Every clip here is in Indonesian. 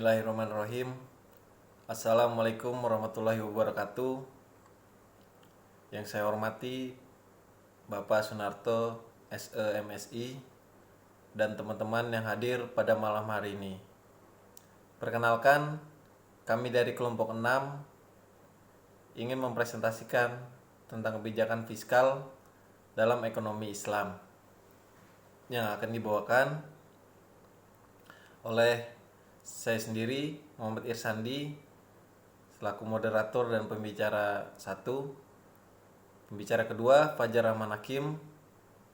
Bismillahirrahmanirrahim. Assalamualaikum warahmatullahi wabarakatuh. Yang saya hormati Bapak Sunarto SEMSI dan teman-teman yang hadir pada malam hari ini. Perkenalkan, kami dari kelompok 6 ingin mempresentasikan tentang kebijakan fiskal dalam ekonomi Islam yang akan dibawakan oleh saya sendiri, Muhammad Irsandi, selaku moderator dan pembicara 1. Pembicara kedua, Fajar Rahman Hakim,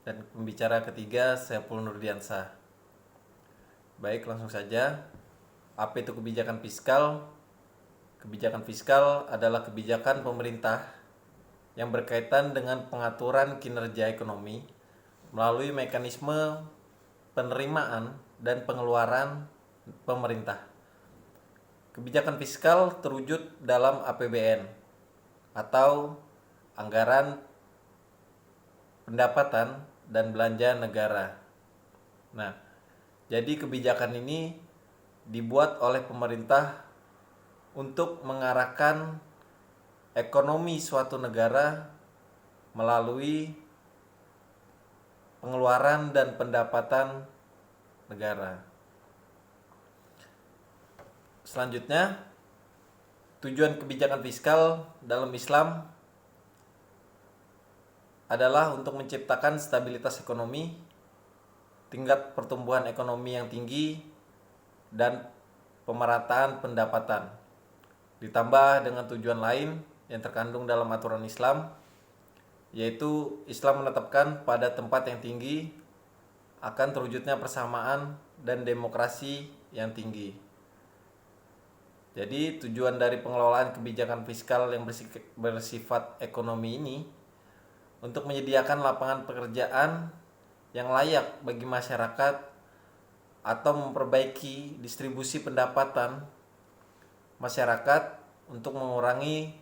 dan pembicara ketiga, Saiful Nurdiansah. Baik, langsung saja. Apa itu kebijakan fiskal? Kebijakan fiskal adalah kebijakan pemerintah yang berkaitan dengan pengaturan kinerja ekonomi melalui mekanisme penerimaan dan pengeluaran pemerintah. Kebijakan fiskal terwujud dalam APBN atau anggaran pendapatan dan belanja negara. Nah, jadi kebijakan ini dibuat oleh pemerintah untuk mengarahkan ekonomi suatu negara melalui pengeluaran dan pendapatan negara. Selanjutnya, tujuan kebijakan fiskal dalam Islam adalah untuk menciptakan stabilitas ekonomi, tingkat pertumbuhan ekonomi yang tinggi, dan pemerataan pendapatan. Ditambah dengan tujuan lain yang terkandung dalam aturan Islam, yaitu Islam menetapkan pada tempat yang tinggi akan terwujudnya persamaan dan demokrasi yang tinggi. Jadi tujuan dari pengelolaan kebijakan fiskal yang bersifat ekonomi ini untuk menyediakan lapangan pekerjaan yang layak bagi masyarakat atau memperbaiki distribusi pendapatan masyarakat untuk mengurangi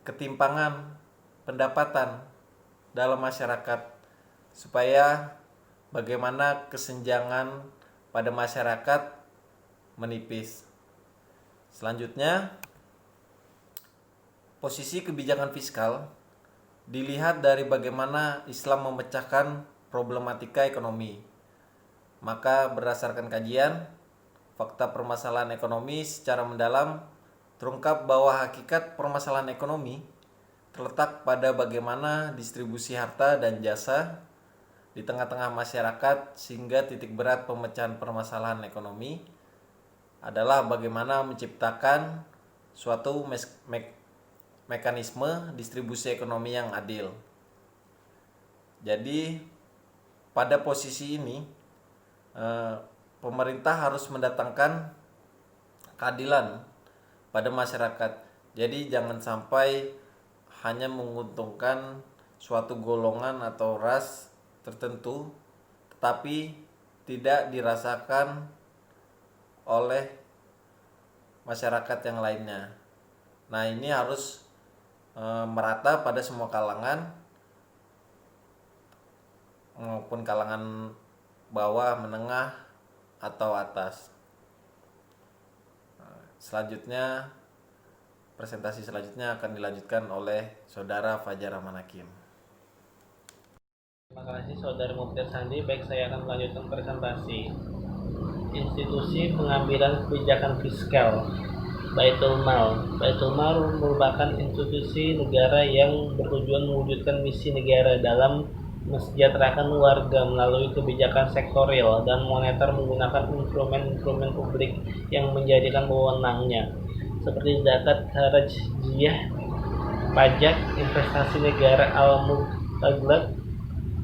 ketimpangan pendapatan dalam masyarakat supaya bagaimana kesenjangan pada masyarakat menipis. Selanjutnya, posisi kebijakan fiskal dilihat dari bagaimana Islam memecahkan problematika ekonomi. Maka berdasarkan kajian, fakta permasalahan ekonomi secara mendalam terungkap bahwa hakikat permasalahan ekonomi terletak pada bagaimana distribusi harta dan jasa di tengah-tengah masyarakat, sehingga titik berat pemecahan permasalahan ekonomi adalah bagaimana menciptakan suatu mekanisme distribusi ekonomi yang adil. Jadi pada posisi ini pemerintah harus mendatangkan keadilan pada masyarakat. Jadi jangan sampai hanya menguntungkan suatu golongan atau ras tertentu, tetapi tidak dirasakan oleh masyarakat yang lainnya. Nah, ini harus merata pada semua kalangan maupun kalangan bawah, menengah, atau atas. Selanjutnya, presentasi selanjutnya akan dilanjutkan oleh Saudara Fajar Rahman Hakim. Terima kasih Saudara Muhammad Sandi. Baik, saya akan melanjutkan presentasi. Institusi pengambilan kebijakan fiskal Baitul Mal. Baitul Mal merupakan institusi negara yang bertujuan mewujudkan misi negara dalam mesejahterakan warga melalui kebijakan sektorial dan moneter menggunakan instrumen-instrumen publik yang menjadikan wewenangnya, seperti zakat, haraj, jizyah, pajak, investasi negara, al-mubtaglat,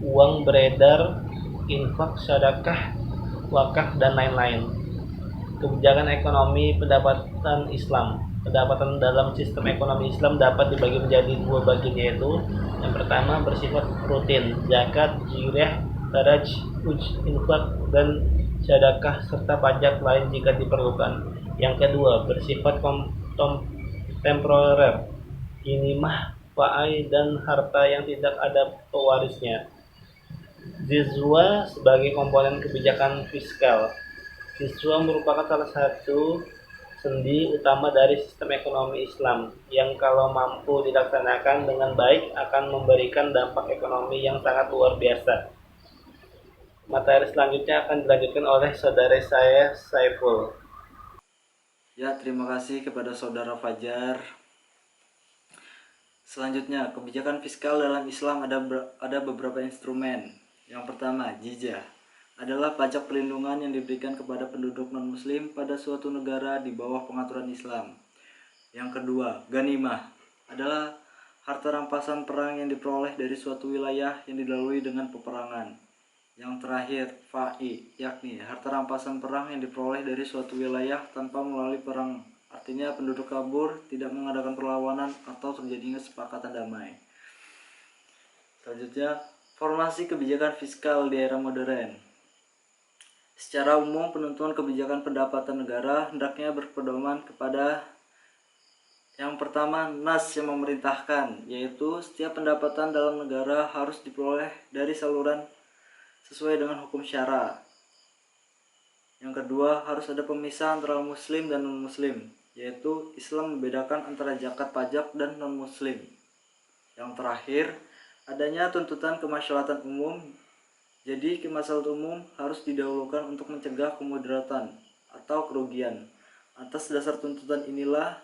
uang beredar, infak, sedekah, wakaf, dan lain-lain. Kebijakan ekonomi pendapatan Islam. Pendapatan dalam sistem ekonomi Islam dapat dibagi menjadi dua bagian, yaitu yang pertama bersifat rutin, zakat, jizyah, haraj, infak, dan sedekah, serta pajak lain jika diperlukan. Yang kedua bersifat temporer, ginimah, faai, dan harta yang tidak ada pewarisnya. Zizwa sebagai komponen kebijakan fiskal. Siswa merupakan salah satu sendi utama dari sistem ekonomi Islam yang kalau mampu dilaksanakan dengan baik akan memberikan dampak ekonomi yang sangat luar biasa. Materi selanjutnya akan dilanjutkan oleh saudara saya, Saiful. Ya, terima kasih kepada Saudara Fajar. Selanjutnya, kebijakan fiskal dalam Islam ada beberapa instrumen. Yang pertama, jizya adalah pajak perlindungan yang diberikan kepada penduduk non-muslim pada suatu negara di bawah pengaturan Islam. Yang kedua, ghanimah adalah harta rampasan perang yang diperoleh dari suatu wilayah yang dilalui dengan peperangan. Yang terakhir, fa'i, yakni harta rampasan perang yang diperoleh dari suatu wilayah tanpa melalui perang. Artinya penduduk kabur, tidak mengadakan perlawanan atau terjadinya kesepakatan damai. Selanjutnya, formasi kebijakan fiskal di era modern. Secara umum, penentuan kebijakan pendapatan negara hendaknya berpedoman kepada yang pertama, nas yang memerintahkan, yaitu setiap pendapatan dalam negara harus diperoleh dari saluran sesuai dengan hukum syara. Yang kedua, harus ada pemisahan antara muslim dan non-muslim, yaitu Islam membedakan antara zakat pajak dan non-muslim. Yang terakhir, adanya tuntutan kemaslahatan umum. Jadi, kemaslahatan umum harus didahulukan untuk mencegah kemudaratan atau kerugian. Atas dasar tuntutan inilah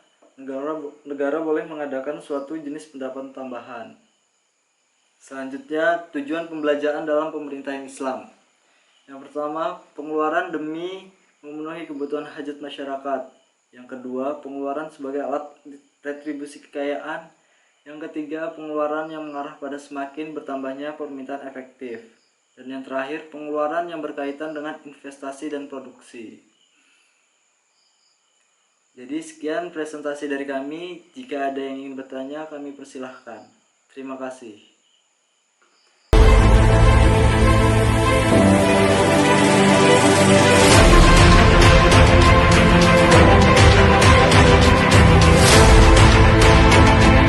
negara boleh mengadakan suatu jenis pendapatan tambahan. Selanjutnya, tujuan pembelanjaan dalam pemerintahan Islam. Yang pertama, pengeluaran demi memenuhi kebutuhan hajat masyarakat. Yang kedua, pengeluaran sebagai alat retribusi kekayaan. Yang ketiga, pengeluaran yang mengarah pada semakin bertambahnya permintaan efektif. Dan yang terakhir, pengeluaran yang berkaitan dengan investasi dan produksi. Jadi sekian presentasi dari kami. Jika ada yang ingin bertanya, kami persilahkan. Terima kasih.